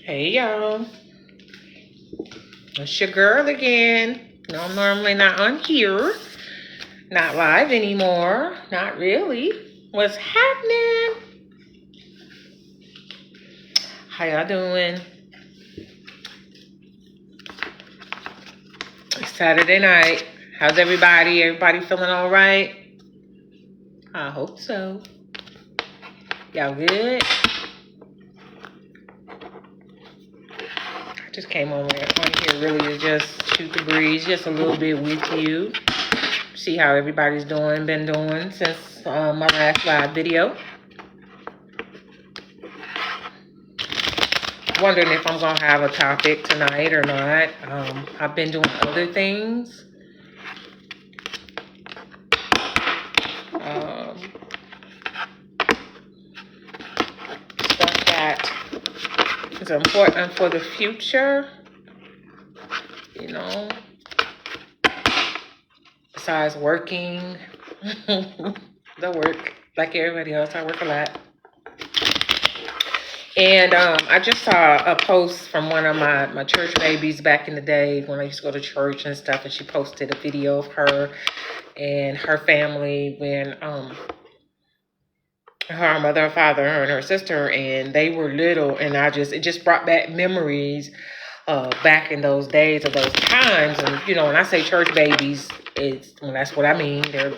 Hey y'all, it's your girl again. No, I'm normally not on here, not live anymore, not really. What's happening? How y'all doing? It's Saturday night. How's everybody? Everybody feeling all right? I hope so. Y'all good? I just came on here really to just shoot the breeze just a little bit with you. See how everybody's been doing since my last live video. Wondering if I'm gonna have a topic tonight or not. I've been doing other things. Stuff that is important for the future, you know, besides working. The work, like everybody else, I work a lot. And I just saw a post from one of my church babies back in the day when I used to go to church and stuff, and she posted a video of her and her family when her mother, father, her and her sister, and they were little, and it just brought back memories back in those days of those times. And when I say church babies, that's what I mean. They're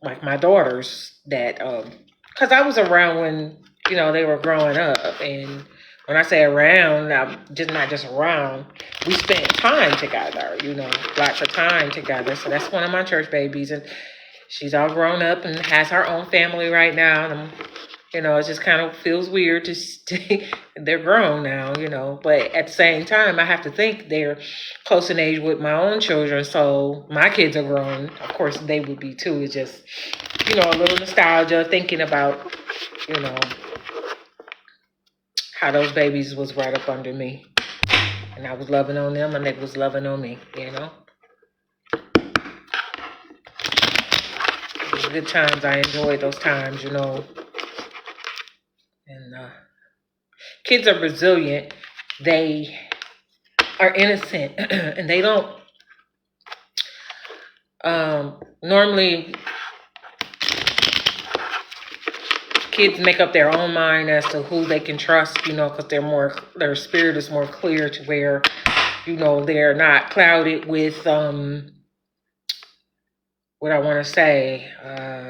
like my daughters that because I was around when they were growing up. And when I say around, I'm just not just around. We spent time together, lots of time together. So that's one of my church babies, and she's all grown up and has her own family right now. And it just kind of feels weird to they're grown now, but at the same time, I have to think they're close in age with my own children. So my kids are grown. Of course, they would be too. It's just, a little nostalgia thinking about, how those babies was right up under me. And I was loving on them and they was loving on me, It was good times. I enjoyed those times, And kids are resilient. They are innocent and they don't normally kids make up their own mind as to who they can trust, because their spirit is more clear to where, they're not clouded with what I want to say,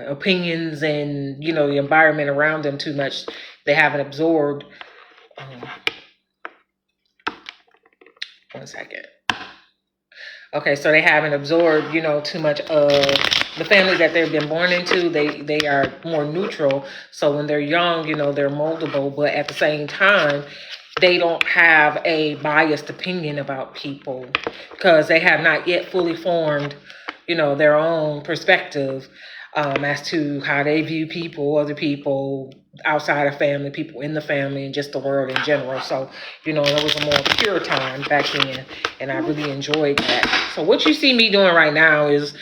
opinions and, the environment around them too much. They haven't absorbed. One second. Okay, so they haven't absorbed, too much of the family that they've been born into. They are more neutral. So when they're young, they're moldable, but at the same time, they don't have a biased opinion about people because they have not yet fully formed, their own perspective as to how they view people, other people outside of family, people in the family, and just the world in general. So, it was a more pure time back then, and I really enjoyed that. So what you see me doing right now is,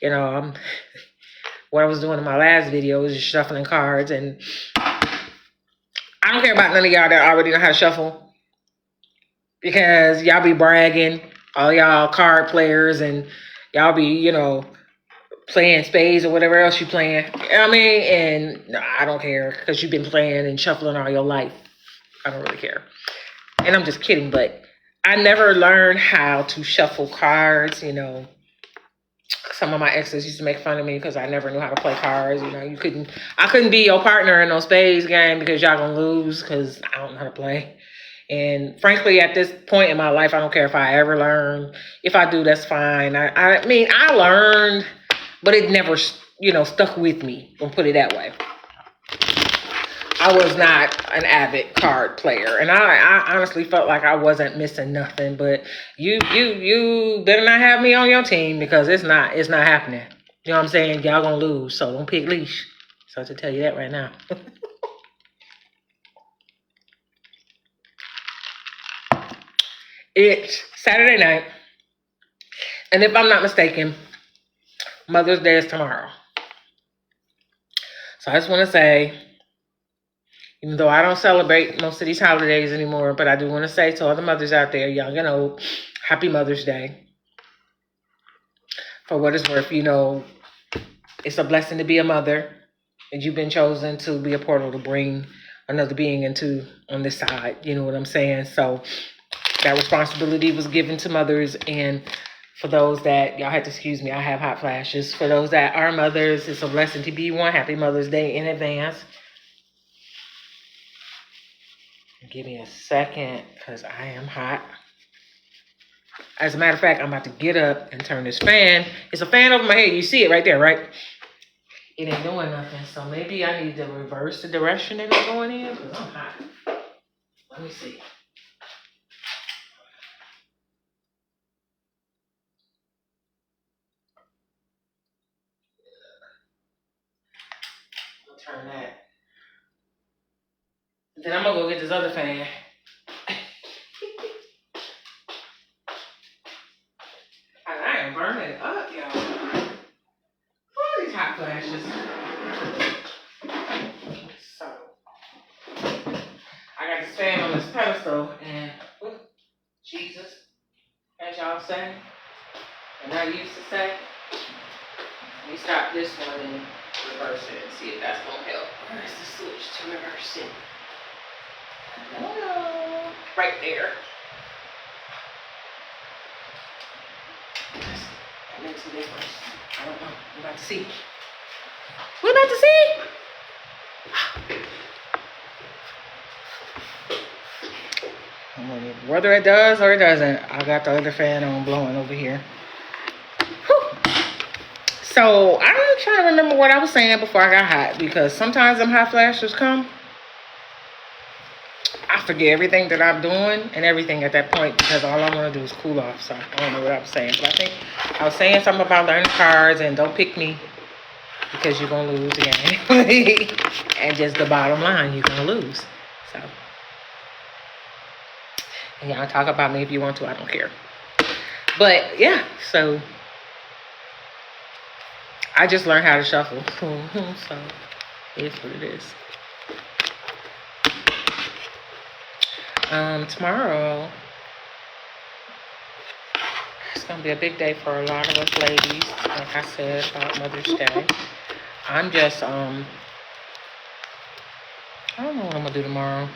what I was doing in my last video is just shuffling cards, and I don't care about none of y'all that already know how to shuffle, because y'all be bragging, all y'all card players, and y'all be, playing spades or whatever else you playing. And no, I don't care, because you've been playing and shuffling all your life. I don't really care. And I'm just kidding, but I never learned how to shuffle cards, Some of my exes used to make fun of me because I never knew how to play cards. I couldn't be your partner in no spades game because y'all gonna lose because I don't know how to play. And frankly, at this point in my life, I don't care if I ever learn. If I do, that's fine. I learned, but it never, stuck with me. Don't put it that way. I was not an avid card player, and I honestly felt like I wasn't missing nothing. But you better not have me on your team, because it's not happening. You know what I'm saying? Y'all gonna lose, so don't pick leash. So to tell you that right now. It's Saturday night, and if I'm not mistaken, Mother's Day is tomorrow. So I just want to say, Even though I don't celebrate most of these holidays anymore, but I do want to say to all the mothers out there, young and old, happy Mother's Day. For what it's worth, it's a blessing to be a mother, and you've been chosen to be a portal to bring another being into on this side. You know what I'm saying? So that responsibility was given to mothers, and for those that, y'all have to excuse me, I have hot flashes. For those that are mothers, it's a blessing to be one. Happy Mother's Day in advance. Give me a second, because I am hot. As a matter of fact, I'm about to get up and turn this fan. It's a fan over my head. You see it right there, right? It ain't doing nothing. So maybe I need to reverse the direction that it's going in, because I'm hot. Let me see. I'll turn that. Then I'm going to go get this other fan. I am burning up, y'all. All these hot flashes. So, I got this fan on this pedestal, and Jesus, as y'all say, and I used to say, let me stop this one and reverse it and see if that's going to help. Where's the switch to reverse it? Hello. Right there. That makes a difference. I don't know. We're about to see. We're about to see. Whether it does or it doesn't, I got the other fan on blowing over here. Whew. So I'm trying to remember what I was saying before I got hot, because sometimes them hot flashes come. I forget everything that I'm doing and everything at that point, because all I want to do is cool off. So I don't know what I was saying, but I think I was saying something about learning cards and don't pick me because you're gonna lose again. And just the bottom line, you're gonna lose. So y'all talk about me if you want to. I don't care. But yeah, so I just learned how to shuffle. So it's what it is. Tomorrow, it's gonna be a big day for a lot of us ladies. Like I said about Mother's Day, I'm just I don't know what I'm gonna do tomorrow.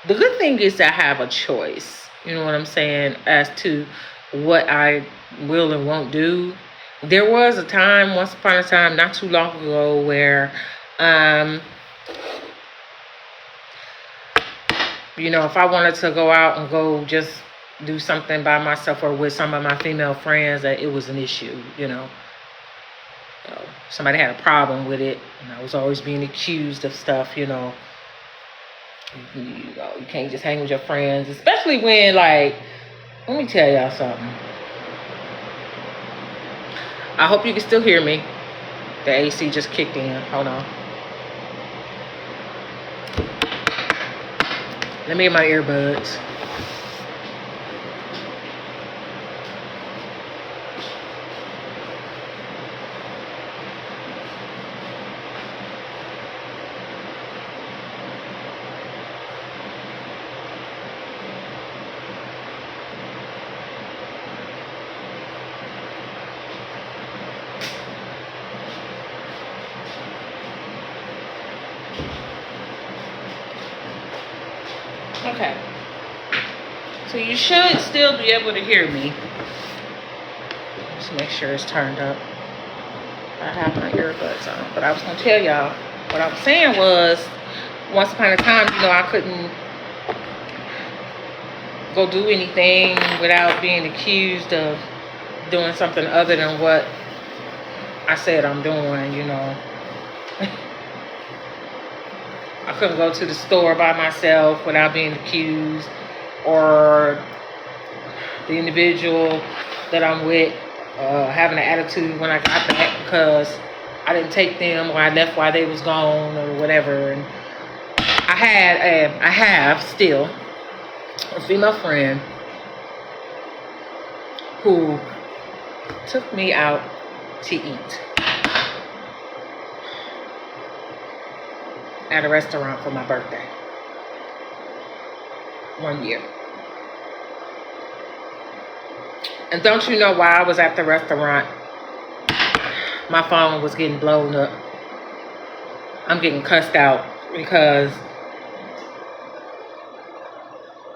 The good thing is that I have a choice. You know what I'm saying, as to what I will and won't do. There was a time, once upon a time, not too long ago, where if I wanted to go out and go just do something by myself or with some of my female friends, that it was an issue, somebody had a problem with it, and I was always being accused of stuff, You can't just hang with your friends, especially when, let me tell y'all something. I hope you can still hear me. The AC just kicked in. Hold on. Let me get my earbuds. Okay. So you should still be able to hear me. Just make sure it's turned up. I have my earbuds on. But I was going to tell y'all, what I was saying was, once upon a time, I couldn't go do anything without being accused of doing something other than what I said I'm doing, I couldn't go to the store by myself without being accused, or the individual that I'm with having an attitude when I got back because I didn't take them, or I left while they was gone, or whatever. And I have still a female friend who took me out to eat. at a restaurant for my birthday. 1 year. And don't you know while I was at the restaurant, my phone was getting blown up. I'm getting cussed out because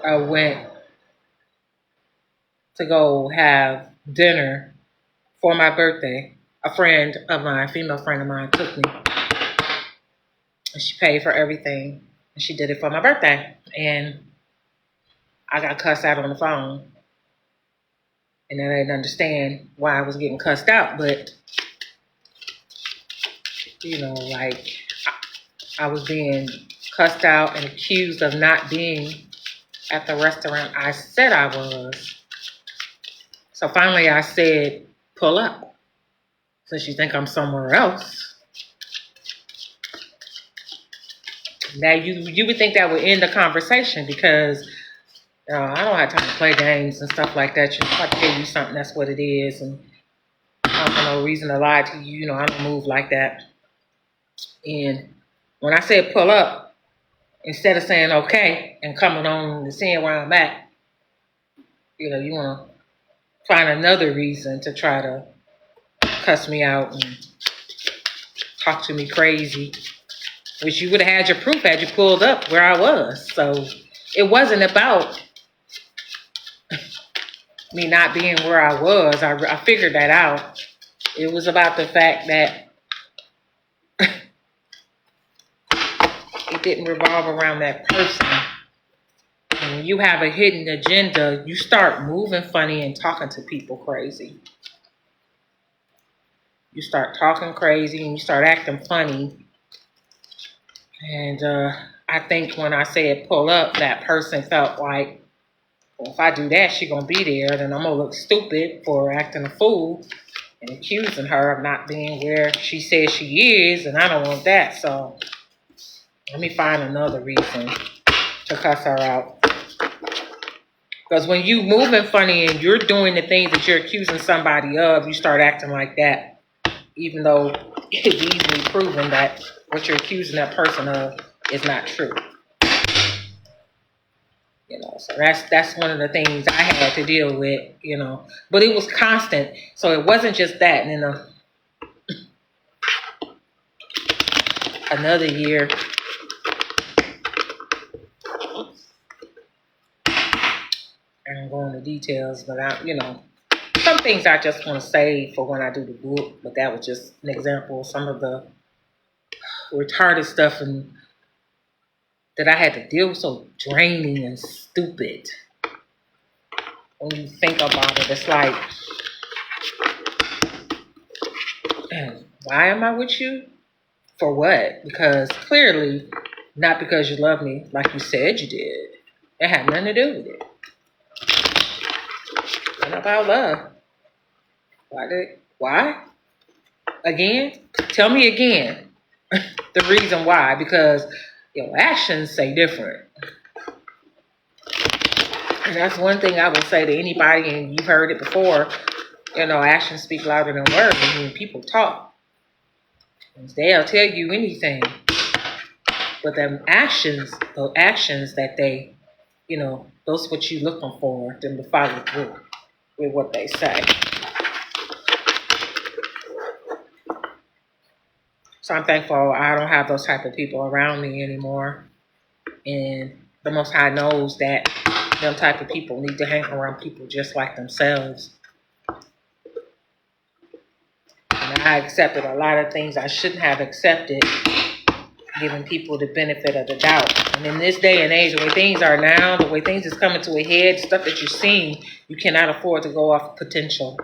I went to go have dinner for my birthday. A friend of mine, a female friend of mine, took me. And she paid for everything. And she did it for my birthday. And I got cussed out on the phone. And I didn't understand why I was getting cussed out. But, you know, like, I was being cussed out and accused of not being at the restaurant I said I was. So finally I said, pull up. Since you think I'm somewhere else. Now you would think that would end the conversation because I don't have time to play games and stuff like that. If I tell you something, that's what it is. And I don't have no reason to lie to you. You know, I don't move like that. And when I said pull up, instead of saying okay and coming on and seeing where I'm at, you know, you want to find another reason to try to cuss me out and talk to me crazy, which you would have had your proof had you pulled up where I was. So it wasn't about me not being where I was. I figured that out. It was about the fact that it didn't revolve around that person. And when you have a hidden agenda, you start moving funny and talking to people crazy. You start talking crazy and you start acting funny. And I think when I said pull up, that person felt like, well, if I do that, she's going to be there. Then I'm going to look stupid for acting a fool and accusing her of not being where she says she is. And I don't want that. So let me find another reason to cuss her out. Because when you moving funny and you're doing the things that you're accusing somebody of, you start acting like that. Even though it's easily proven that what you're accusing that person of is not true. You know, so that's one of the things I had to deal with, you know. But it was constant. So it wasn't just that. And then another year, I don't go into details, but some things I just want to save for when I do the book. But that was just an example of some of the retarded stuff and that I had to deal with, so draining and stupid. When you think about it, it's like, why am I with you? For what? Because clearly, not because you love me like you said you did. It had nothing to do with it. Not about love. Why? Again? Tell me again the reason why. Because your actions say different. And that's one thing I will say to anybody, and you've heard it before, actions speak louder than words. I mean, people talk. They'll tell you anything. But them actions, those actions that they, those what you looking for, them to follow through with what they say. So I'm thankful I don't have those type of people around me anymore. And the Most High knows that them type of people need to hang around people just like themselves. And I accepted a lot of things I shouldn't have accepted, giving people the benefit of the doubt. And in this day and age, the way things are now, the way things is coming to a head, stuff that you're seeing, you cannot afford to go off potential.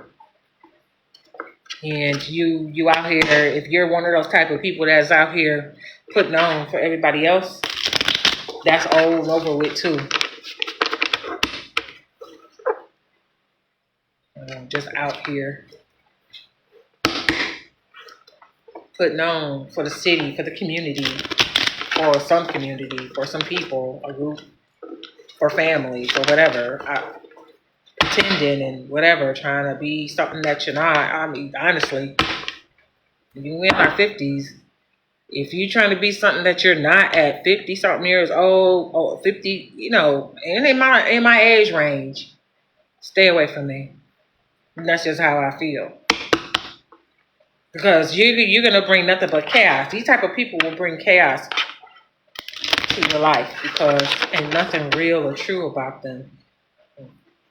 And you out here, if you're one of those type of people that's out here putting on for everybody else, that's old and over with too. Just out here putting on for the city, for the community, for some community, for some people, a group, for family, for whatever. Pretending and whatever, trying to be something that you're not. I mean, honestly, when we're in our 50s, If you're trying to be something that you're not at 50 something years old or 50, and in my age range, stay away from me. And that's just how I feel. Because you're gonna bring nothing but chaos. These type of people will bring chaos to your life because ain't nothing real or true about them.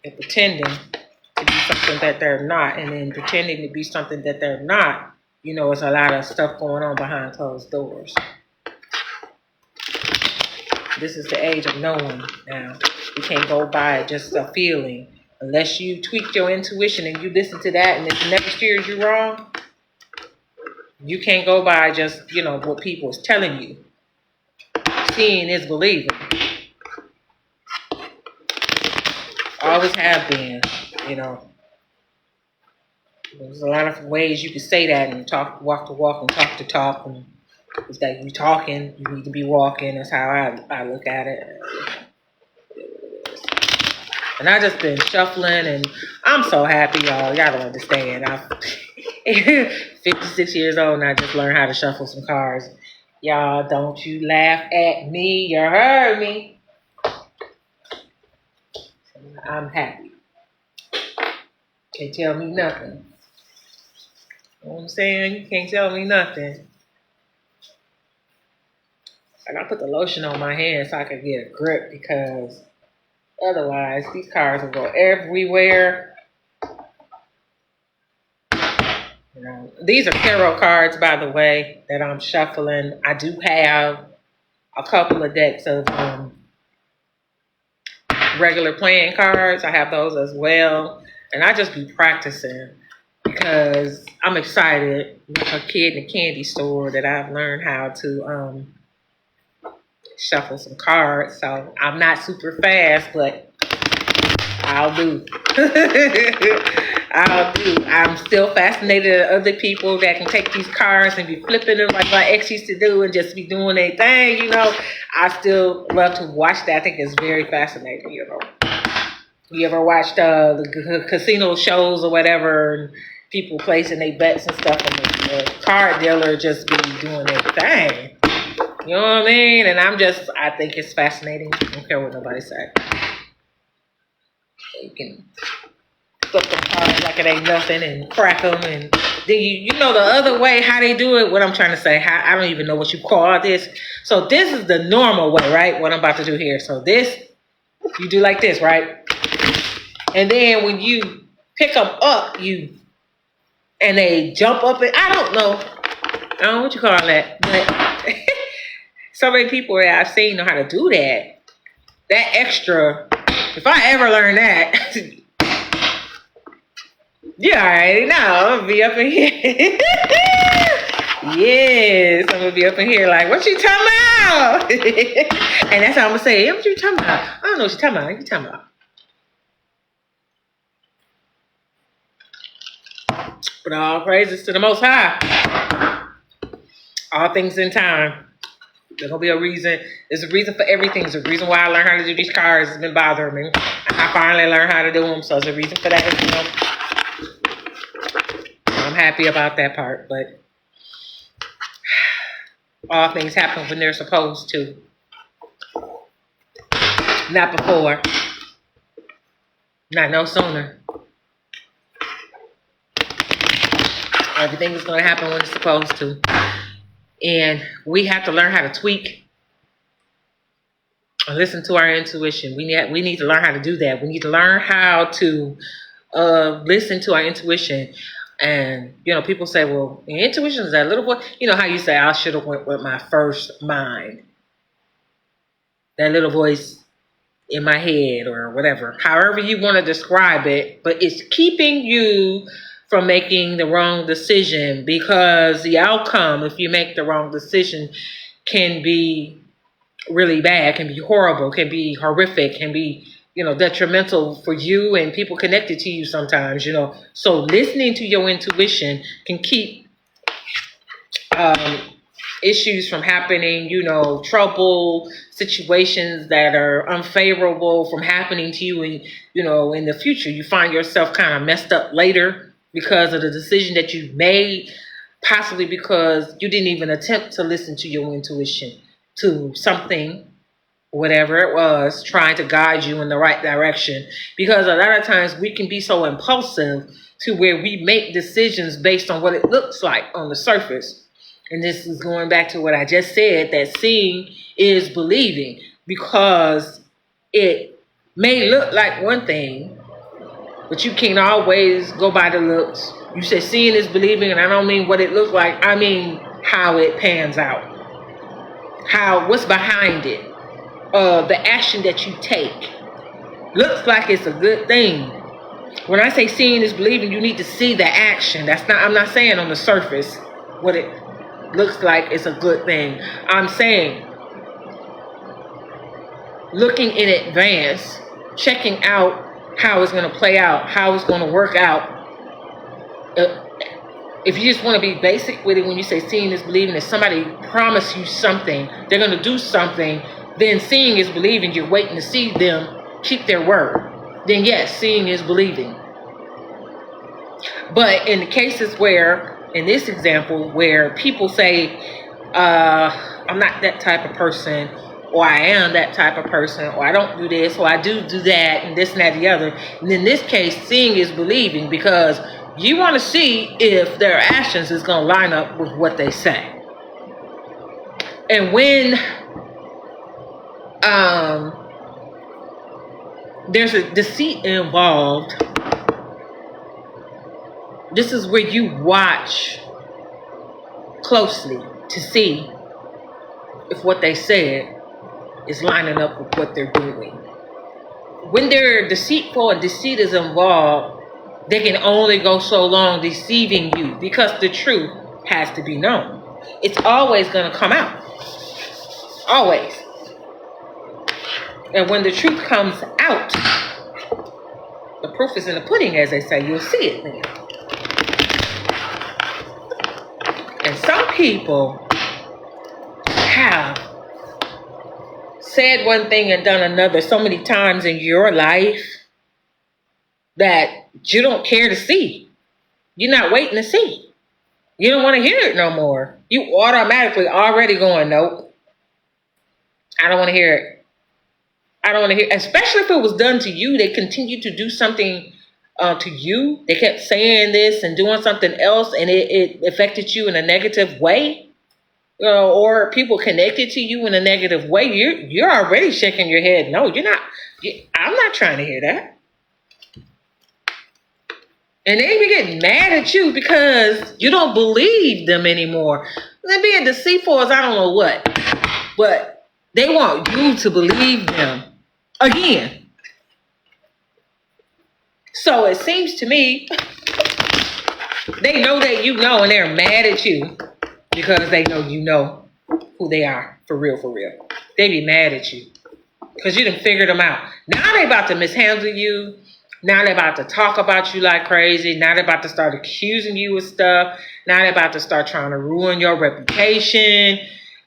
They're pretending to be something that they're not, and then pretending to be something that they're not. It's a lot of stuff going on behind closed doors. This is the age of knowing now. You can't go by just a feeling. Unless you tweak your intuition and you listen to that and it never steers you wrong, you can't go by just, what people is telling you. Seeing is believing. Always have been, There's a lot of ways you can say that and walk the walk and talk the talk. And it's that you talking, you need to be walking. That's how I look at it. And I just been shuffling, and I'm so happy, y'all. Y'all don't understand. I'm 56 years old, and I just learned how to shuffle some cards. Y'all, don't you laugh at me. You heard me. I'm happy. Can't tell me nothing. You know what I'm saying? You can't tell me nothing. And I put the lotion on my hands so I could get a grip because otherwise these cards will go everywhere. These are tarot cards, by the way, that I'm shuffling. I do have a couple of decks of regular playing cards. I have those as well. And I just be practicing because I'm excited. Like a kid in a candy store that I've learned how to shuffle some cards. So I'm not super fast, but I'll do. I'll do. I'm still fascinated at other people that can take these cards and be flipping them like my ex used to do and just be doing their thing, I still love to watch that. I think it's very fascinating, You ever watched the casino shows or whatever, and people placing their bets and stuff, and the card dealer just be doing their thing. You know what I mean? And I think it's fascinating. I don't care what nobody say. You can flip them cards like it ain't nothing and crack them. And then you know the other way, how they do it, what I'm trying to say. I don't even know what you call this. So this is the normal way, right? What I'm about to do here. So this, you do like this, right? And then when you pick them up, and they jump up and I don't know what you call that, but so many people that I've seen know how to do that. That extra, if I ever learn that, you already know I'm gonna be up in here. Yes, I'm gonna be up in here like, what you talking about? And that's how I'm gonna say, hey, what you talking about? I don't know what you talking about. What you talking about? But all praises to the Most High. All things in time. There's gonna be a reason. There's a reason for everything. There's a reason why I learned how to do these cards. It's been bothering me. I finally learned how to do them, so there's a reason for that. I'm happy about that part, but all things happen when they're supposed to. Not before. Not no sooner. Everything is going to happen when it's supposed to. And we have to learn how to tweak and listen to our intuition. We need to learn how to do that. We need to learn how to listen to our intuition. And, people say, well, intuition is that little boy. You know how you say, I should have went with my first mind. That little voice in my head or whatever. However you want to describe it. But it's keeping you from making the wrong decision, because the outcome, if you make the wrong decision, can be really bad, can be horrible, can be horrific, can be, detrimental for you and people connected to you sometimes, So listening to your intuition can keep issues from happening, trouble, situations that are unfavorable from happening to you and, in the future. You find yourself kind of messed up later because of the decision that you made possibly because you didn't even attempt to listen to your intuition, to something, whatever it was, trying to guide you in the right direction. Because a lot of times we can be so impulsive to where we make decisions based on what it looks like on the surface. And this is going back to what I just said, that seeing is believing, because it may look like one thing, but you can't always go by the looks. You said seeing is believing, and I don't mean what it looks like. I mean how it pans out. What's behind it. The action that you take. Looks like it's a good thing. When I say seeing is believing, you need to see the action. I'm not saying on the surface what it looks like is a good thing. I'm saying looking in advance, checking out how it's going to play out, how it's going to work out. If you just want to be basic with it, when you say seeing is believing, if somebody promised you something, they're going to do something, then seeing is believing. You're waiting to see them keep their word. Then yes, seeing is believing. But in the cases where, in this example, where people say, I'm not that type of person, or I am that type of person, or I don't do this, or I do that, and this and that and the other. And in this case, seeing is believing, because you want to see if their actions is going to line up with what they say. And when there's a deceit involved, this is where you watch closely to see if what they said is lining up with what they're doing. When they're deceitful and deceit is involved, they can only go so long deceiving you, because the truth has to be known. It's always going to come out. Always. And when the truth comes out, the proof is in the pudding, as they say. You'll see it then. And some people have said one thing and done another so many times in your life that you don't care to see. You're not waiting to see. You don't want to hear it no more. You automatically already going, nope. I don't want to hear it. I don't want to hear, especially if it was done to you. They continued to do something to you. They kept saying this and doing something else, and it affected you in a negative way. Or people connected to you in a negative way. You're already shaking your head. No, you're not. I'm not trying to hear that. And they even get mad at you because you don't believe them anymore. They're being deceitful as I don't know what. But they want you to believe them again. So it seems to me they know that you know, and they're mad at you because they know you know who they are for real, for real. They be mad at you because you done figured them out. Now they about to mishandle you. Now they're about to talk about you like crazy. Now they're about to start accusing you of stuff. Now they're about to start trying to ruin your reputation.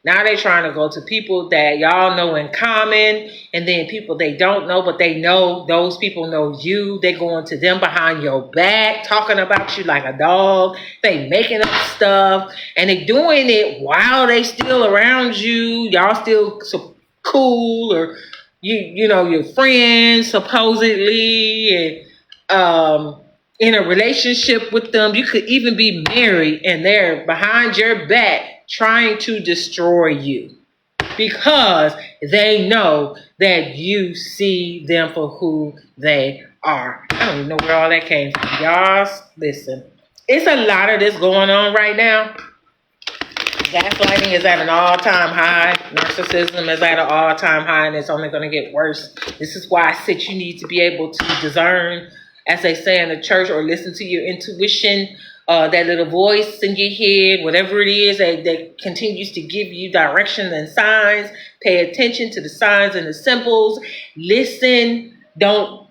Now they're trying to go to people that y'all know in common, and then people they don't know, but they know those people know you. They going to them behind your back, talking about you like a dog. They making up stuff, and they doing it while they still around you. Y'all still so cool, or you know, your friends supposedly, and in a relationship with them. You could even be married, and they're behind your back trying to destroy you because they know that you see them for who they are. I don't even know where all that came from. Y'all, listen. It's a lot of this going on right now. Gaslighting is at an all-time high. Narcissism is at an all-time high, and it's only going to get worse. This is why I said you need to be able to discern, as they say in the church, or listen to your intuition, that little voice in your head, whatever it is that continues to give you directions and signs. Pay attention to the signs and the symbols. Listen. Don't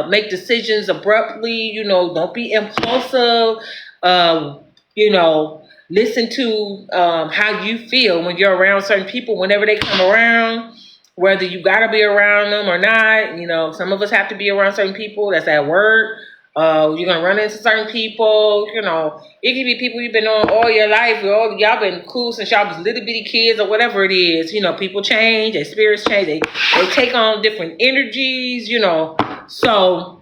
make decisions abruptly. You know, don't be impulsive. You know, listen to how you feel when you're around certain people, whenever they come around, whether you got to be around them or not. You know, some of us have to be around certain people. That's at work. You're gonna run into certain people. You know, it can be people you've been on all your life. Y'all been cool since y'all was little bitty kids or whatever it is. You know, people change, their spirits change, they take on different energies. You know, so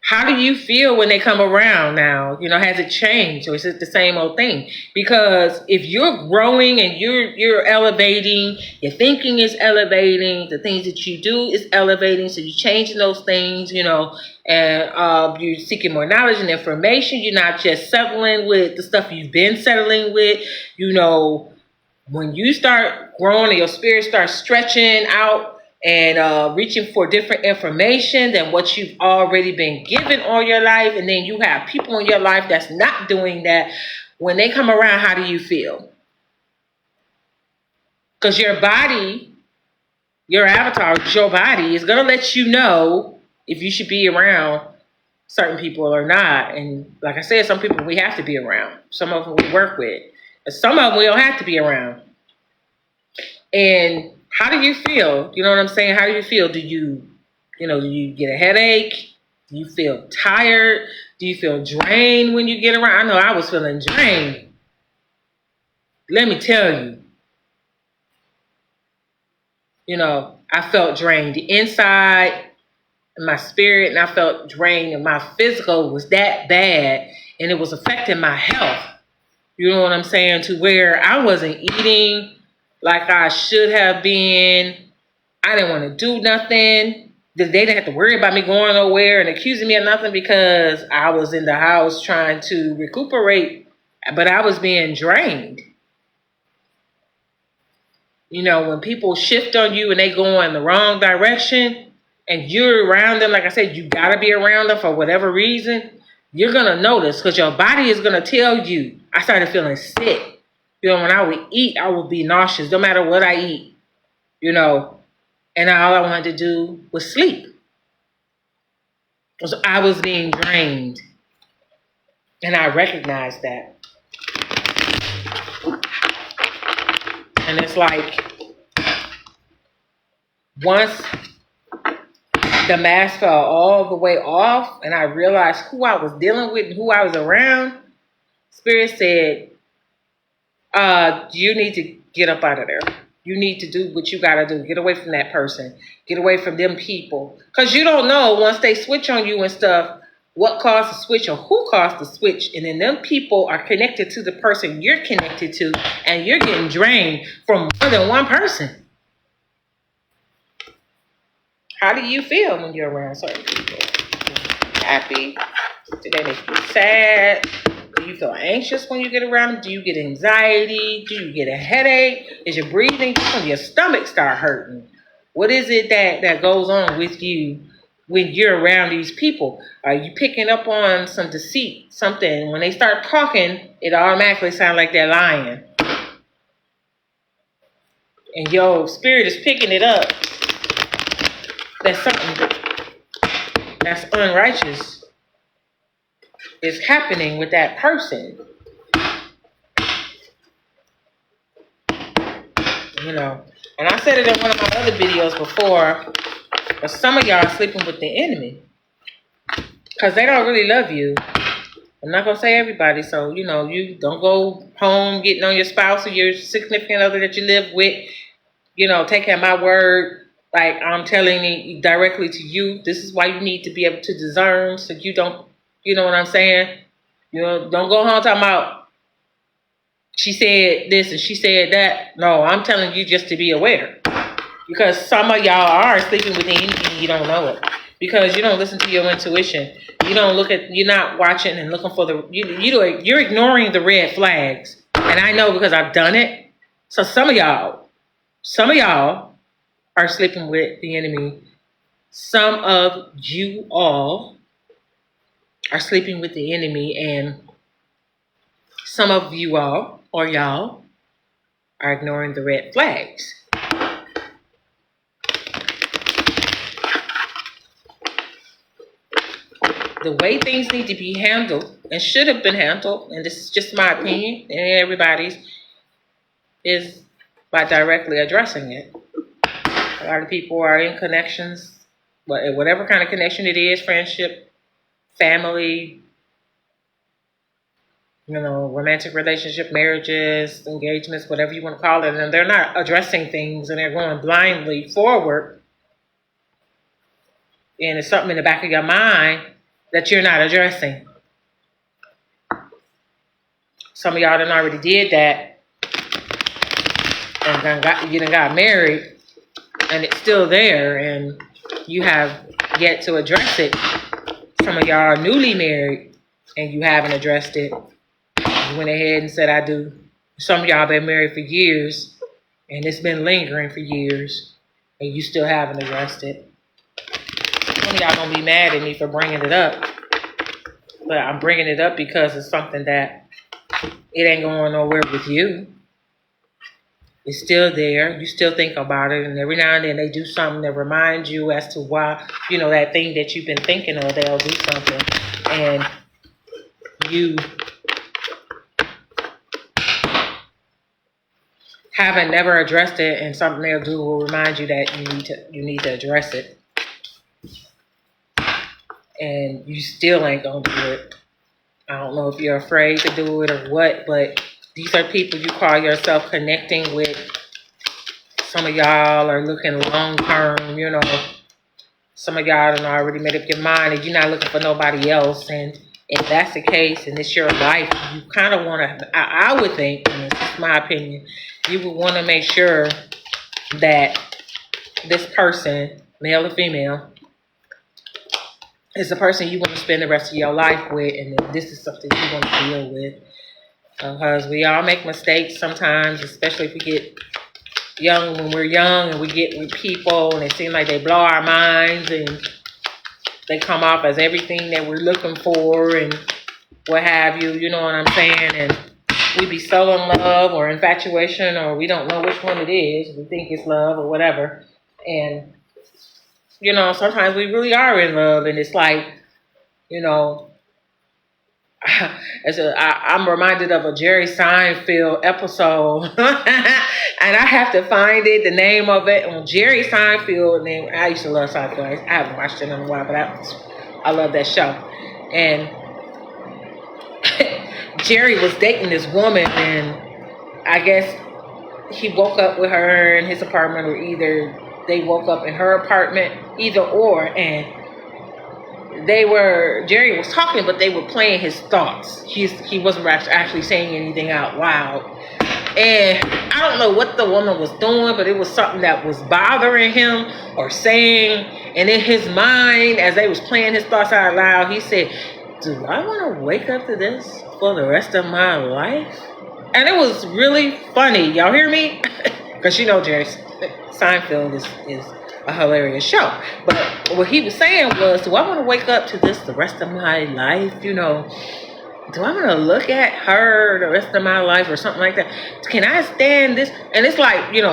how do you feel when they come around now? You know, has it changed or is it the same old thing? Because if you're growing and you're elevating, your thinking is elevating, the things that you do is elevating, so you're changing those things, you know, and you're seeking more knowledge and information. You're not just settling with the stuff you've been settling with. You know, when you start growing and your spirit starts stretching out and reaching for different information than what you've already been given all your life, and then you have people in your life that's not doing that, when they come around, how do you feel? Because your body, your avatar, your body is going to let you know if you should be around certain people or not. And like I said, some people we have to be around. Some of them we work with. But some of them we don't have to be around. And how do you feel? You know what I'm saying? How do you feel? Do you get a headache? Do you feel tired? Do you feel drained when you get around? I know I was feeling drained. Let me tell you. You know, I felt drained inside, in my spirit, and I felt drained, and my physical was that bad, and it was affecting my health. You know what I'm saying? To where I wasn't eating like I should have been. I didn't want to do nothing. They didn't have to worry about me going nowhere and accusing me of nothing because I was in the house trying to recuperate, but I was being drained. You know, when people shift on you and they go in the wrong direction and you're around them, like I said, you got to be around them for whatever reason, you're going to notice because your body is going to tell you. I started feeling sick. You know, when I would eat, I would be nauseous no matter what I eat, you know, and all I wanted to do was sleep. So I was being drained, and I recognized that. And it's like, once the mask fell all the way off and I realized who I was dealing with and who I was around, Spirit said, you need to get up out of there. You need to do what you got to do. Get away from that person. Get away from them people. Because you don't know, once they switch on you and stuff, what caused the switch or who caused the switch. And then them people are connected to the person you're connected to, and you're getting drained from more than one person. How do you feel when you're around certain people? Happy? Do they make you sad? Do you feel anxious when you get around them? Do you get anxiety? Do you get a headache? Is your breathing? Does your stomach start hurting? What is it that goes on with you when you're around these people? Are you picking up on some deceit, something? When they start talking, it automatically sounds like they're lying. And your spirit is picking it up. That's something that's unrighteous is happening with that person. You know, and I said it in one of my other videos before, but some of y'all are sleeping with the enemy because they don't really love you. I'm not going to say everybody, so, you know, you don't go home getting on your spouse or your significant other that you live with, you know, take at my word. Like I'm telling you directly to you, this is why you need to be able to discern so you don't, you know what I'm saying? You know, don't go home talking about she said this and she said that. No, I'm telling you just to be aware. Because some of y'all are sleeping with the enemy and you don't know it. Because you don't listen to your intuition. You don't look at, you're not watching and looking for you're ignoring the red flags. And I know because I've done it. So some of y'all are sleeping with the enemy. Some of you all are sleeping with the enemy, and some of you all or y'all are ignoring the red flags. The way things need to be handled and should have been handled, and this is just my opinion and everybody's, is by directly addressing it. A lot of people are in connections whatever kind of connection it is, friendship, family, romantic relationship, marriages, engagements, whatever you want to call it, and they're not addressing things and they're going blindly forward, and it's something in the back of your mind that you're not addressing. Some of y'all done already did that and you done got married, and it's still there, and you have yet to address it. Some of y'all are newly married, and you haven't addressed it. You went ahead and said, I do. Some of y'all been married for years, and it's been lingering for years, and you still haven't addressed it. Some of y'all gonna be mad at me for bringing it up, but I'm bringing it up because it's something that it ain't going nowhere with you. It's still there. You still think about it, and every now and then they do something that reminds you as to why, that thing that you've been thinking of, they'll do something, and you haven't never addressed it, and something they'll do will remind you that you need to address it, and you still ain't gonna do it. I don't know if you're afraid to do it or what, but these are people you call yourself connecting with. Some of y'all are looking long term, Some of y'all done already made up your mind and you're not looking for nobody else. And if that's the case and it's your life, you kind of want to, I would think, and this is my opinion, you would want to make sure that this person, male or female, is the person you want to spend the rest of your life with, and that this is something you want to deal with. Because we all make mistakes sometimes, especially if we get young, when we're young and we get with people and it seems like they blow our minds and they come off as everything that we're looking for and what have you, you know what I'm saying? And we be so in love or infatuation, or we don't know which one it is. We think it's love or whatever. And, sometimes we really are in love, and it's like, I'm reminded of a Jerry Seinfeld episode, and I have to find it, the name of it. On Jerry Seinfeld, and I used to love Seinfeld. I haven't watched it in a while, but I love that show. And Jerry was dating this woman, and I guess he woke up with her in his apartment, or either they woke up in her apartment, either or, and Jerry was talking, but they were playing his thoughts. He wasn't actually saying anything out loud. And I don't know what the woman was doing, but it was something that was bothering him or saying. And in his mind, as they was playing his thoughts out loud, he said, do I want to wake up to this for the rest of my life? And it was really funny. Y'all hear me? Because Jerry Seinfeld is a hilarious show. But what he was saying was, do I want to wake up to this the rest of my life? Do I want to look at her the rest of my life or something like that? Can I stand this? And it's like, do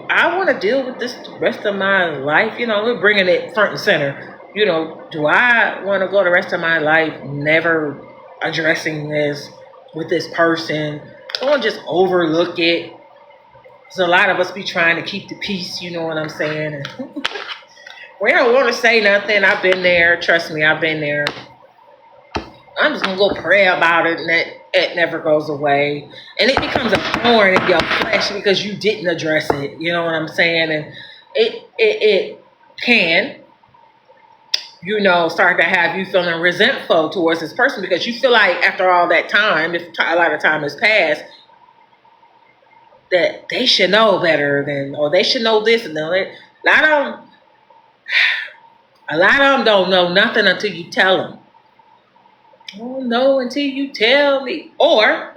I want to deal with this the rest of my life? We're bringing it front and center. Do I want to go the rest of my life never addressing this with this person? I want to just overlook it. So a lot of us be trying to keep the peace, you know what I'm saying? And we don't want to say nothing. I've been there. Trust me, I've been there. I'm just going to go pray about it, and it never goes away. And it becomes a thorn in your flesh because you didn't address it. You know what I'm saying? And it can, start to have you feeling resentful towards this person because you feel like after all that time, if a lot of time has passed, that they should know better or they should know this and that. A lot of them don't know nothing until you tell them. I don't know until you tell me. Or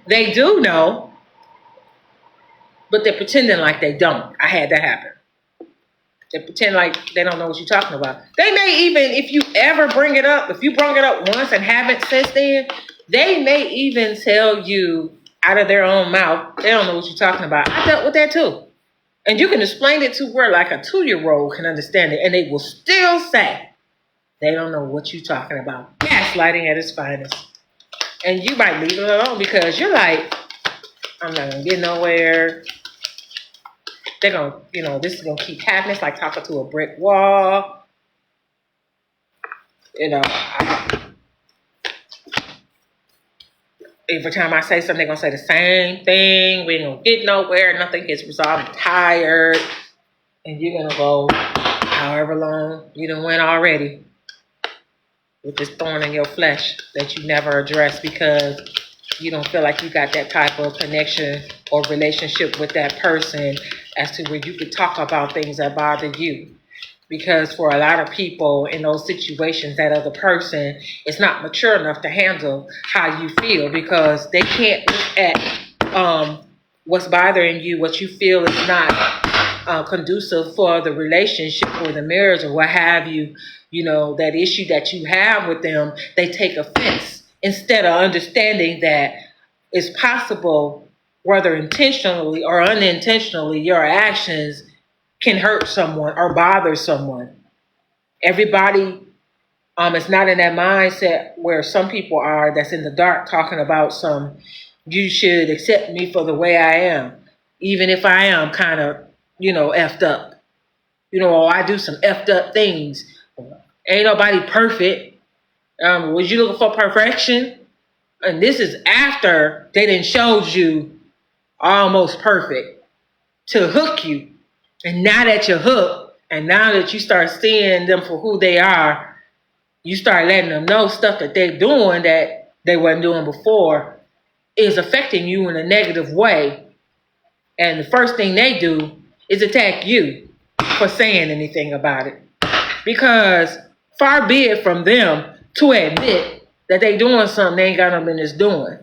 they do know, but they're pretending like they don't. I had that happen. They pretend like they don't know what you're talking about. They may even, if you ever bring it up, if you brought it up once and haven't since then, they may even tell you out of their own mouth, they don't know what you're talking about. I dealt with that too. And you can explain it to where like a 2-year-old can understand it, and they will still say they don't know what you're talking about. Gaslighting at its finest. And you might leave it alone because you're like, I'm not going to get nowhere. They're going to, this is going to keep happening. It's like talking to a brick wall. You know, every time I say something, they're gonna say the same thing. We ain't gonna get nowhere. Nothing gets resolved. I'm tired, and you're gonna go however long you done went already with this thorn in your flesh that you never addressed because you don't feel like you got that type of connection or relationship with that person as to where you could talk about things that bother you. Because for a lot of people in those situations, that other person is not mature enough to handle how you feel because they can't look at what's bothering you, what you feel is not conducive for the relationship or the marriage or what have you. You know, that issue that you have with them, they take offense instead of understanding that it's possible, whether intentionally or unintentionally, your actions can hurt someone or bother someone. Everybody is not in that mindset where some people are that's in the dark talking about you should accept me for the way I am, even if I am kind of, effed up. I do some effed up things. Ain't nobody perfect. Was you looking for perfection? And this is after they done showed you almost perfect to hook you. And now that you're hooked, and now that you start seeing them for who they are, you start letting them know stuff that they're doing that they weren't doing before is affecting you in a negative way. And the first thing they do is attack you for saying anything about it. Because far be it from them to admit that they doing something they ain't got no business doing.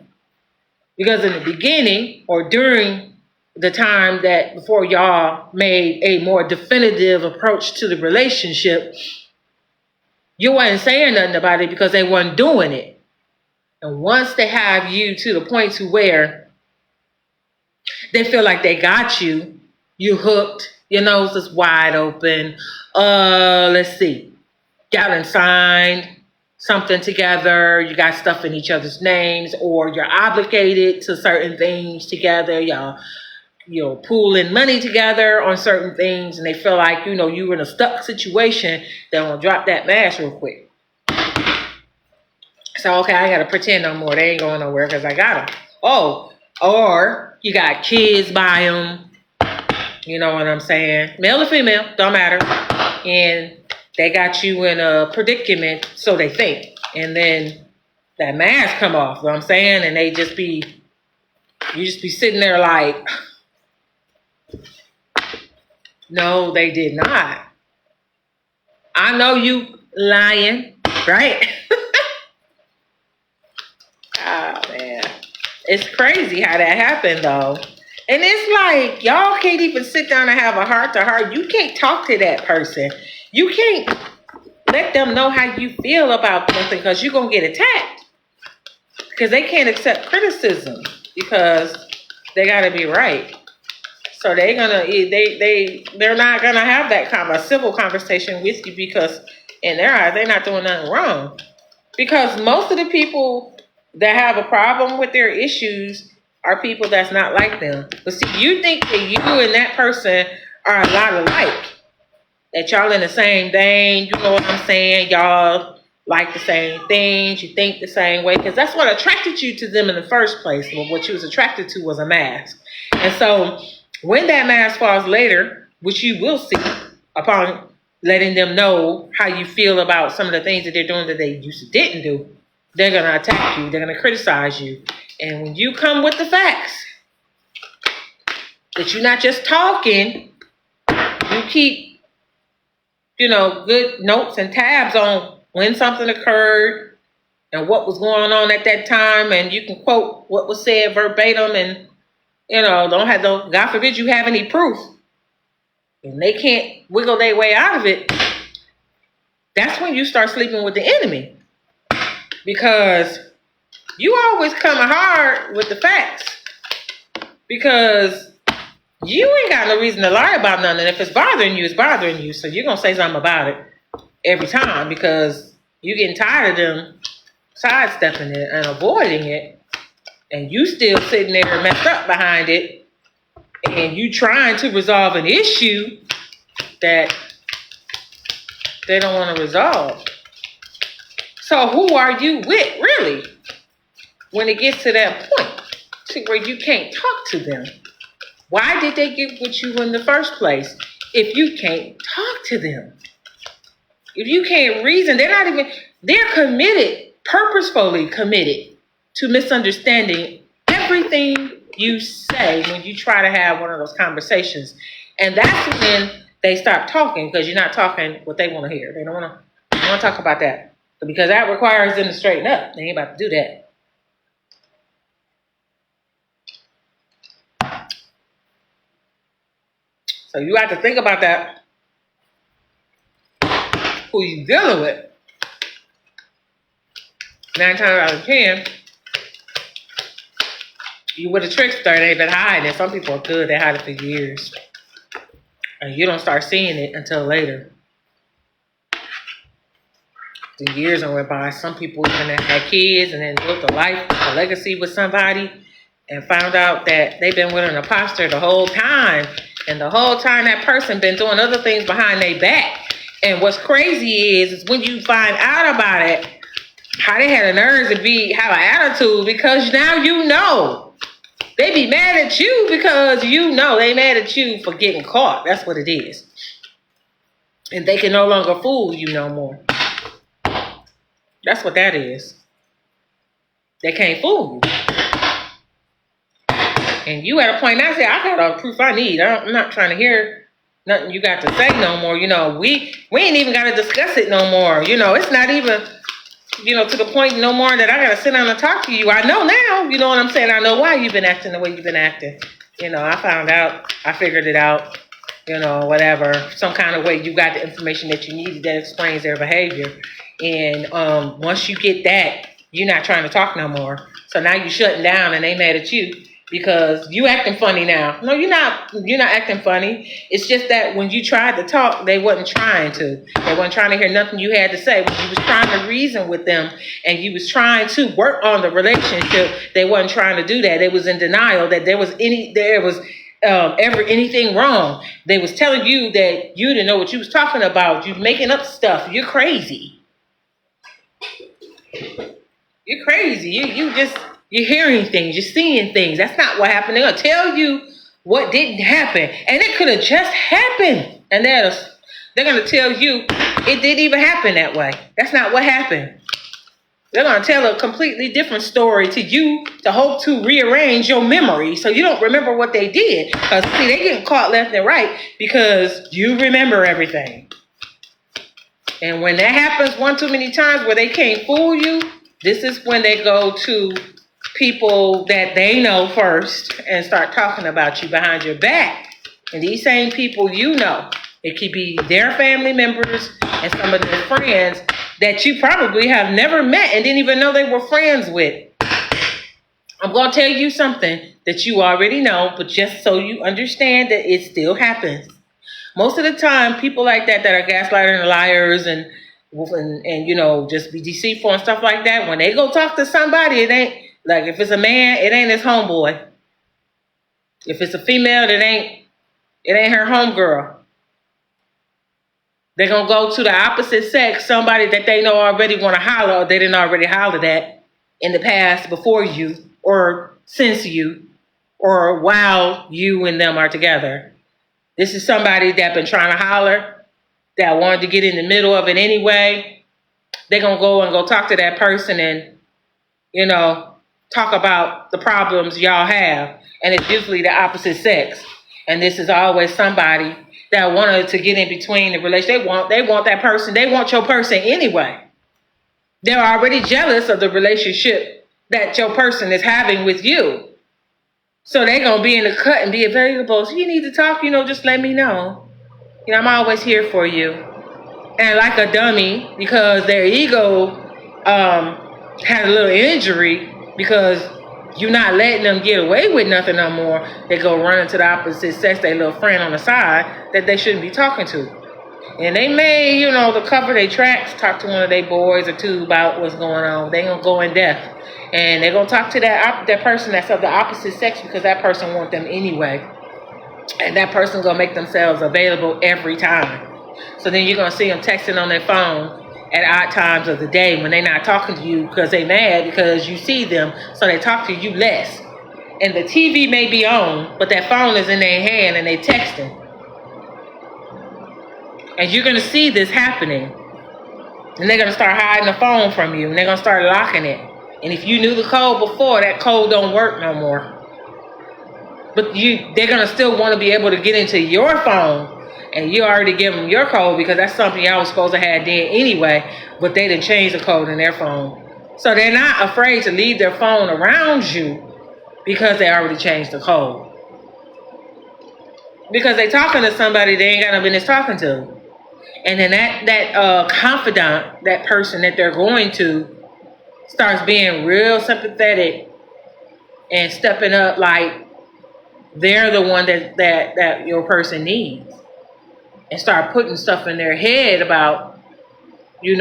Because in the beginning or during the time that before y'all made a more definitive approach to the relationship, you wasn't saying nothing about it because they wasn't doing it. And once they have you to the point to where they feel like they got you, you hooked, your nose is wide open. Let's see. Got and signed something together, you got stuff in each other's names, or you're obligated to certain things together, y'all pooling money together on certain things, and they feel like, you're in a stuck situation, they're gonna drop that mask real quick. So, okay, I gotta pretend no more. They ain't going nowhere because I got them. Oh, or you got kids by them. You know what I'm saying? Male or female, don't matter. And they got you in a predicament, so they think. And then that mask come off, you know what I'm saying? And you just be sitting there like, no, they did not. I know you lying, right? Oh, man. It's crazy how that happened, though. And it's like, y'all can't even sit down and have a heart-to-heart. You can't talk to that person. You can't let them know how you feel about something because you're going to get attacked. Because they can't accept criticism because they got to be right. So they're not gonna have that kind of a civil conversation with you because in their eyes they're not doing nothing wrong. Because most of the people that have a problem with their issues are people that's not like them. But see, you think that you and that person are a lot alike, that y'all in the same vein. You know what I'm saying? Y'all like the same things. You think the same way because that's what attracted you to them in the first place. Well, what you was attracted to was a mask, and so. When that mask falls later, which you will see upon letting them know how you feel about some of the things that they're doing that they used to didn't do, they're going to attack you. They're going to criticize you. And when you come with the facts, that you're not just talking, you keep, good notes and tabs on when something occurred and what was going on at that time. And you can quote what was said verbatim and don't have God forbid you have any proof. And they can't wiggle their way out of it. That's when you start sleeping with the enemy. Because you always come hard with the facts. Because you ain't got no reason to lie about nothing. If it's bothering you, it's bothering you. So you're going to say something about it every time because you're getting tired of them sidestepping it and avoiding it. And you still sitting there messed up behind it, and you trying to resolve an issue that they don't want to resolve. So who are you with, really? When it gets to that point, to where you can't talk to them. Why did they get with you in the first place if you can't talk to them? If you can't reason, they're committed, purposefully committed to misunderstanding everything you say when you try to have one of those conversations. And that's when they stop talking, because you're not talking what they want to hear. They don't want to talk about that. Because that requires them to straighten up. They ain't about to do that. So you have to think about that. Who you dealing with. 9 times out of 10, you with a trickster, they've been hiding it. Some people are good, they hide it for years. And you don't start seeing it until later. The years went by. Some people even had kids and then built a life, a legacy with somebody, and found out that they've been with an imposter the whole time. And the whole time that person been doing other things behind their back. And what's crazy is when you find out about it, how they had the nerves to have an attitude, because now you know. They be mad at you because you know they mad at you for getting caught. That's what it is. And they can no longer fool you no more. That's what that is. They can't fool you. And you at a point now say, I got all the proof I need. I'm not trying to hear nothing you got to say no more. You know, we ain't even got to discuss it no more. You know, it's not even, to the point no more that I got to sit down and talk to you. I know now, you know what I'm saying? I know why you've been acting the way you've been acting. I found out, I figured it out, whatever. Some kind of way you got the information that you needed that explains their behavior. And once you get that, you're not trying to talk no more. So now you're shutting down and they mad at you because you acting funny now. No, you're not acting funny. It's just that when you tried to talk, they wasn't trying to. They wasn't trying to hear nothing you had to say. When you was trying to reason with them and you was trying to work on the relationship, they wasn't trying to do that. They was in denial that there was ever anything wrong. They was telling you that you didn't know what you was talking about. You making up stuff. You're crazy. You're crazy. You're hearing things. You're seeing things. That's not what happened. They're going to tell you what didn't happen. And it could have just happened. And they're going to tell you it didn't even happen that way. That's not what happened. They're going to tell a completely different story to you to hope to rearrange your memory so you don't remember what they did. Because, see, they getting caught left and right because you remember everything. And when that happens one too many times where they can't fool you, this is when they go to people that they know first and start talking about you behind your back. And these same people, it could be their family members and some of their friends that you probably have never met and didn't even know they were friends with. I'm going to tell you something that you already know, but just so you understand that it still happens. Most of the time, people like that are gaslighting and liars and just be deceitful and stuff like that, when they go talk to somebody, it ain't, like if it's a man, it ain't his homeboy. If it's a female, it ain't her homegirl. They're going to go to the opposite sex, somebody that they know already want to holler, or they didn't already holler at in the past before you, or since you, or while you and them are together. This is somebody that been trying to holler, that wanted to get in the middle of it anyway. They're going to go talk to that person and, talk about the problems y'all have. And it's usually the opposite sex. And this is always somebody that wanted to get in between the relationship. They want that person. They want your person anyway. They're already jealous of the relationship that your person is having with you. So they're going to be in the cut and be available. So you need to talk, just let me know. I'm always here for you. And like a dummy, because their ego had a little injury, because you're not letting them get away with nothing no more, they go running to the opposite sex, their little friend on the side that they shouldn't be talking to. And they may, to cover their tracks, talk to one of their boys or two about what's going on. They're going to go in depth. And they're going to talk to that person that's of the opposite sex because that person wants them anyway. And that person's going to make themselves available every time. So then you're going to see them texting on their phone at odd times of the day when they're not talking to you because they mad because you see them, so they talk to you less. And the TV may be on, but that phone is in their hand and they texting. And you're going to see this happening. And they're going to start hiding the phone from you. And they're going to start locking it. And if you knew the code before, that code don't work no more. But they're going to still want to be able to get into your phone. And you already give them your code because that's something y'all was supposed to have done anyway. But they didn't change the code in their phone. So they're not afraid to leave their phone around you because they already changed the code. Because they talking to somebody they ain't got no business talking to. And then that confidant, that person that they're going to, starts being real sympathetic and stepping up like they're the one that your person needs. And start putting stuff in their head about, you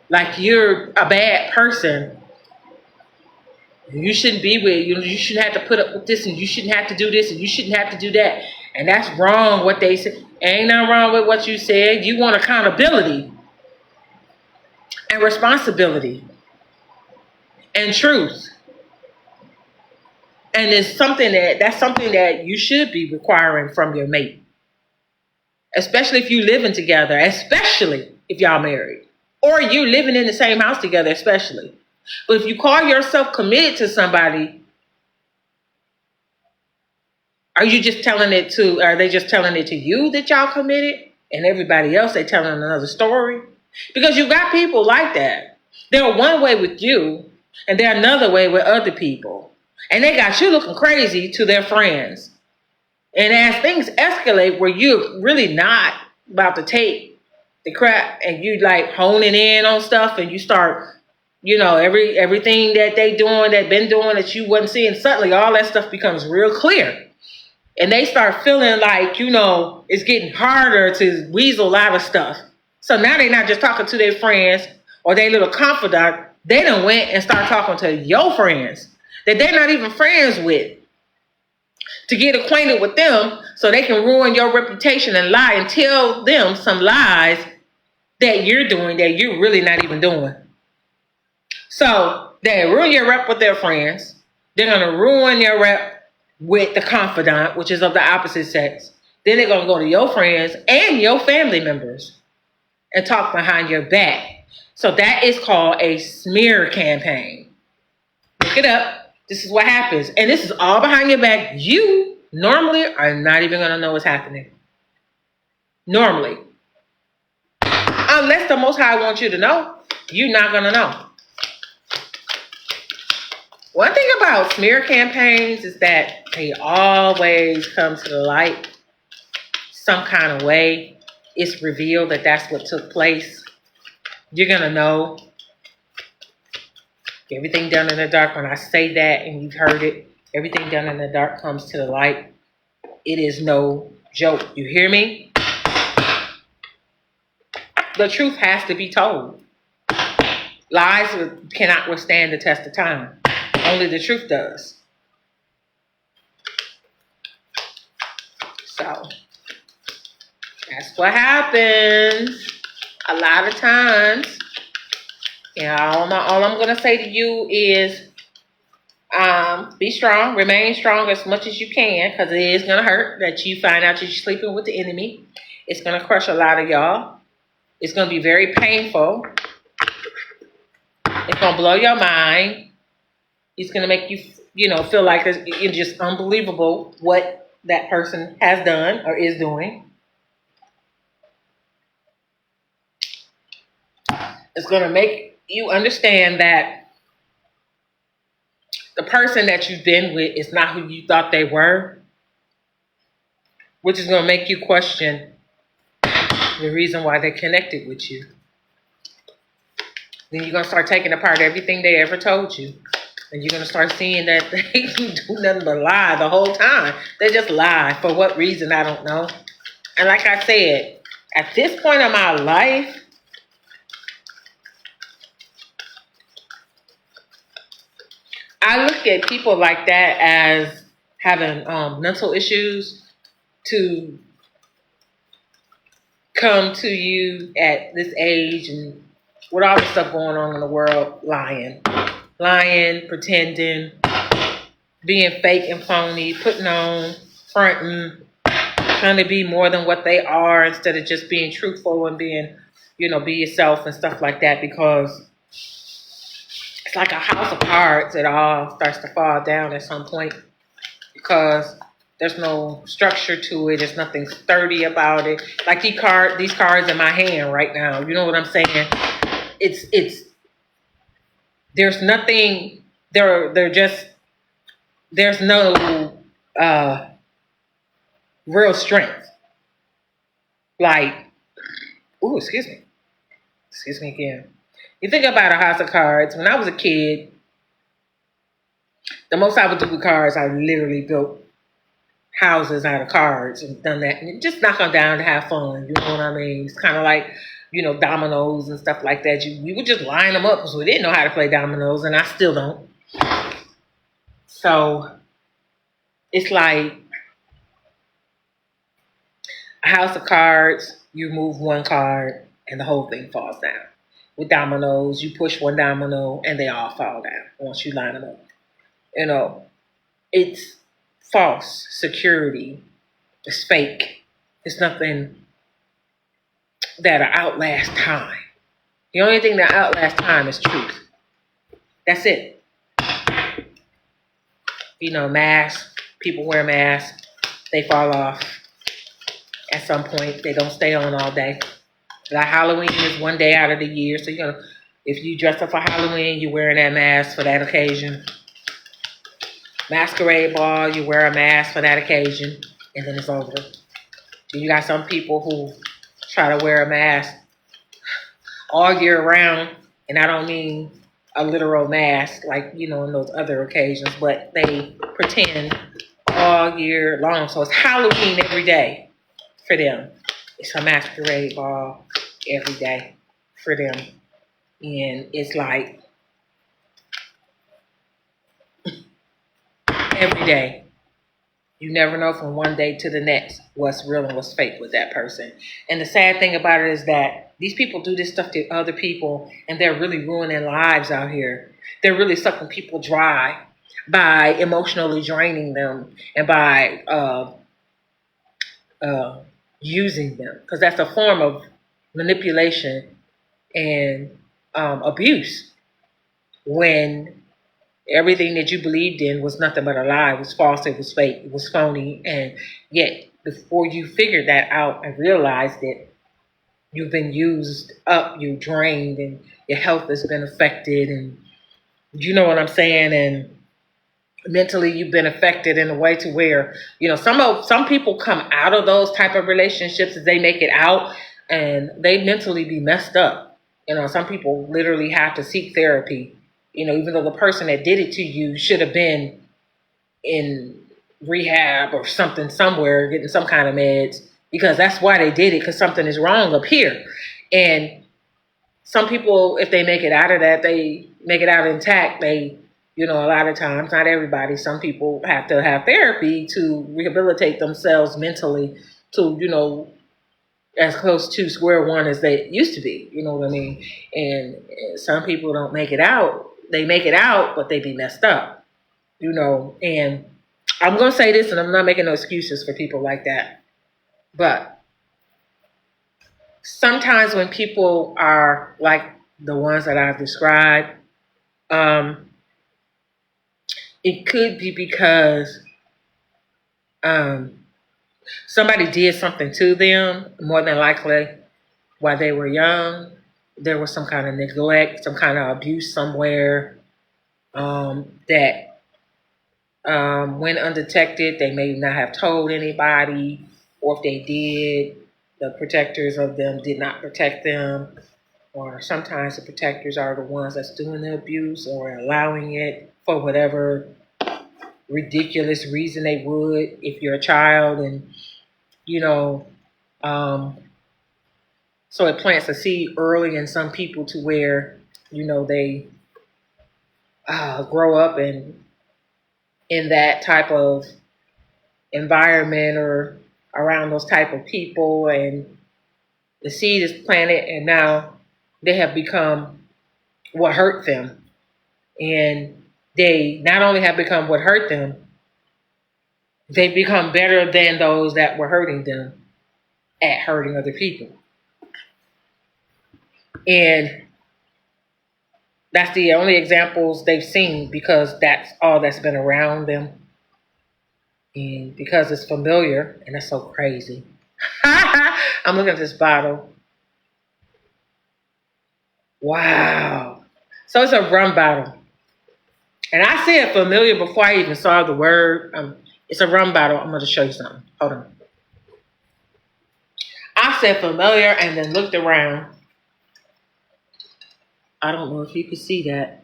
like you're a bad person. You shouldn't be with you. You shouldn't have to put up with this, and you shouldn't have to do this, and you shouldn't have to do that. And that's wrong. What they said ain't nothing wrong with what you said. You want accountability and responsibility and truth. And it's something that's something that you should be requiring from your mate, especially if you living together, especially if y'all married or you living in the same house together, especially. But if you call yourself committed to somebody, are they just telling it to you that y'all committed and everybody else they telling another story? Because you got people like that. They're one way with you and they're another way with other people. And they got you looking crazy to their friends. And as things escalate where you're really not about to take the crap and you like honing in on stuff and you start everything that they doing, that been doing that you wasn't seeing, suddenly all that stuff becomes real clear. And they start feeling like, it's getting harder to weasel out of stuff. So now they're not just talking to their friends or their little confidant. They done went and start talking to your friends that they're not even friends with to get acquainted with them so they can ruin your reputation and lie and tell them some lies that you're doing that you're really not even doing. So they ruin your rep with their friends. They're going to ruin your rep with the confidant, which is of the opposite sex. Then they're going to go to your friends and your family members and talk behind your back. So that is called a smear campaign. Look it up. This is what happens. And this is all behind your back. You normally are not even going to know what's happening. Normally. Unless the Most High wants you to know, you're not going to know. One thing about smear campaigns is that they always come to the light some kind of way. It's revealed that that's what took place. You're going to know. Everything done in the dark, when I say that and you've heard it, everything done in the dark comes to the light. It is no joke. You hear me? The truth has to be told. Lies cannot withstand the test of time. Only the truth does. So, that's what happens a lot of times. All I'm going to say to you is be strong. Remain strong as much as you can, because it is going to hurt that you find out that you're sleeping with the enemy. It's going to crush a lot of y'all. It's going to be very painful. It's going to blow your mind. It's going to make you, feel like it's just unbelievable what that person has done or is doing. It's going to make you understand that the person that you've been with is not who you thought they were, which is going to make you question the reason why they connected with you. Then you're going to start taking apart everything they ever told you. And you're going to start seeing that they do nothing but lie the whole time. They just lie. For what reason, I don't know. And like I said, at this point in my life, I look at people like that as having mental issues to come to you at this age and with all the stuff going on in the world, lying, pretending, being fake and phony, putting on, fronting, trying to be more than what they are instead of just being truthful and being, be yourself and stuff like that, because it's like a house of cards. It all starts to fall down at some point because there's no structure to it. There's nothing sturdy about it. Like these cards in my hand right now. You know what I'm saying? There's nothing. There's no real strength. Like, ooh, excuse me again. You think about a house of cards. When I was a kid, the most I would do with cards, I literally built houses out of cards and done that. And just knock them down to have fun. You know what I mean? It's kind of like, dominoes and stuff like that. We would just line them up because we didn't know how to play dominoes, and I still don't. So it's like a house of cards, you move one card and the whole thing falls down. With dominoes, you push one domino and they all fall down once you line them up. It's false security. It's fake. It's nothing that'll outlast time. The only thing that outlasts time is truth. That's it. Masks. People wear masks. They fall off at some point. They don't stay on all day. Like Halloween is one day out of the year. So, if you dress up for Halloween, you're wearing that mask for that occasion. Masquerade ball, you wear a mask for that occasion, and then it's over. Then you got some people who try to wear a mask all year round, and I don't mean a literal mask like, in those other occasions, but they pretend all year long. So it's Halloween every day for them. It's a masquerade ball every day for them. And it's like every day. You never know from one day to the next what's real and what's fake with that person. And the sad thing about it is that these people do this stuff to other people, and they're really ruining lives out here. They're really sucking people dry by emotionally draining them and by using them, because that's a form of manipulation and abuse when everything that you believed in was nothing but a lie. It was false, it was fake, it was phony. And yet, before you figured that out and realized it, you've been used up, you're drained, and your health has been affected. And you know what I'm saying? And mentally, you've been affected in a way to where, some people come out of those type of relationships as they make it out, and they mentally be messed up. Some people literally have to seek therapy. Even though the person that did it to you should have been in rehab or something somewhere, getting some kind of meds, because that's why they did it, because something is wrong up here. And some people, if they make it out of that, they make it out intact. They, a lot of times, not everybody, some people have to have therapy to rehabilitate themselves mentally to, as close to square one as they used to be. You know what I mean? And some people don't make it out. They make it out, but they be messed up, and I'm going to say this, and I'm not making no excuses for people like that. But sometimes when people are like the ones that I've described, it could be because somebody did something to them, more than likely while they were young. There was some kind of neglect, some kind of abuse somewhere that went undetected. They may not have told anybody, or if they did, the protectors of them did not protect them. Or sometimes the protectors are the ones that's doing the abuse or allowing it for whatever ridiculous reason they would if you're a child. And, so it plants a seed early in some people to where, they grow up in that type of environment or around those type of people. And The seed is planted, and now they have become what hurt them. And they not only have become what hurt them, they've become better than those that were hurting them at hurting other people. And that's the only examples they've seen because that's all that's been around them. And because it's familiar, and that's so crazy. I'm looking at this bottle. Wow. So it's a rum bottle. And I said familiar before I even saw the word. It's a rum bottle. I'm going to show you something. Hold on. I said familiar and then looked around. I don't know if you can see that.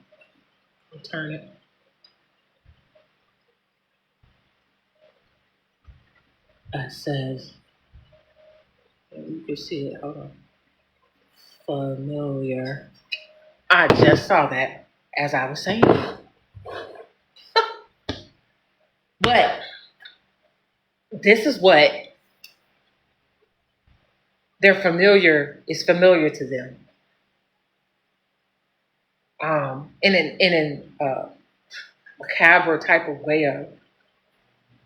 I'll turn it. It says, you can see it. Hold on. Familiar. I just saw that as I was saying. But this is what they're familiar is familiar to them. In a macabre type of way, a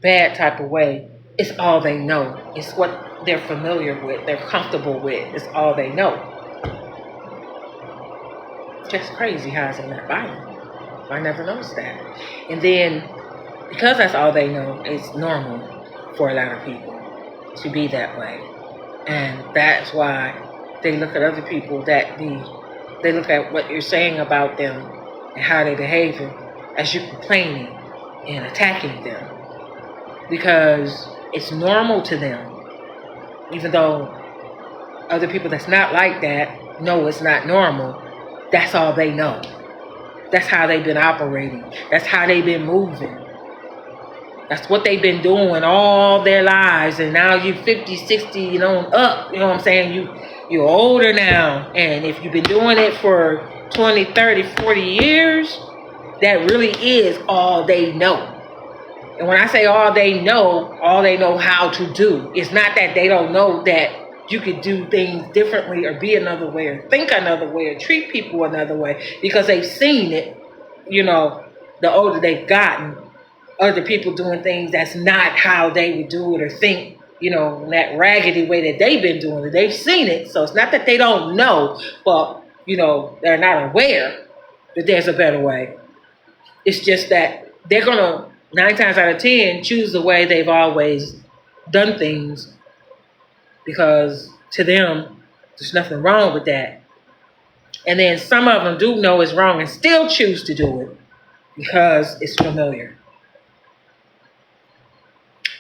bad type of way, it's all they know. It's what they're familiar with, they're comfortable with. It's all they know. Just crazy how it's in that Bible. I never noticed that. And then, because that's all they know, it's normal for a lot of people to be that way. And that's why they look at other people they look at what you're saying about them and how they're behaving as you complaining and attacking them. Because it's normal to them. Even though other people that's not like that know it's not normal, that's all they know. That's how they've been operating. That's how they've been moving. That's what they've been doing all their lives. And now you're 50, 60, up. You know what I'm saying? You're older now. And if you've been doing it for 20, 30, 40 years, that really is all they know. And when I say all they know how to do. It's not that they don't know that you could do things differently or be another way or think another way or treat people another way because they've seen it, the older they've gotten, other people doing things that's not how they would do it or think, in that raggedy way that they've been doing it. They've seen it. So it's not that they don't know, but, they're not aware that there's a better way. It's just that they're going to, 9 times out of 10, choose the way they've always done things because to them, there's nothing wrong with that. And then some of them do know it's wrong and still choose to do it because it's familiar.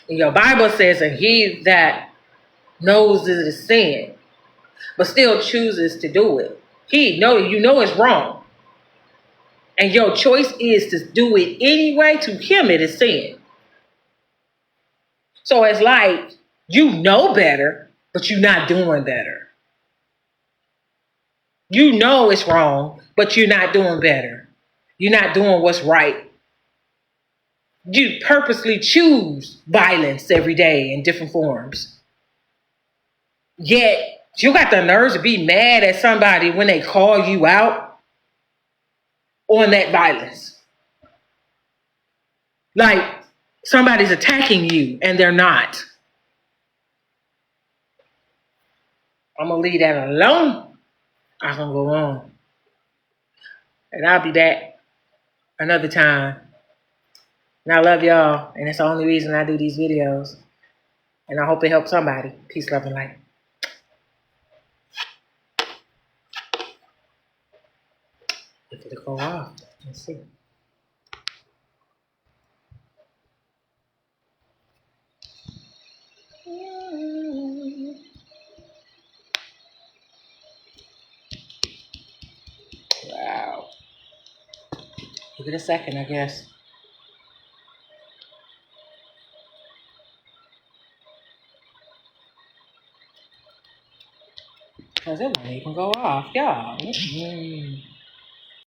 And your Bible says, and he that knows it is sin, but still chooses to do it. You know it's wrong. And your choice is to do it anyway. To him, it is sin. So it's like, you know better, but you're not doing better. You know it's wrong, but you're not doing better. You're not doing what's right. You purposely choose violence every day in different forms. Yet, you got the nerves to be mad at somebody when they call you out on that violence. Like somebody's attacking you and they're not. I'm going to leave that alone. I'm going to go on. And I'll be back another time. And I love y'all. And it's the only reason I do these videos. And I hope it helps somebody. Peace, love, and light. If it'll go off. Let's see. Wow. Give it a second, I guess. Because it might even go off, y'all.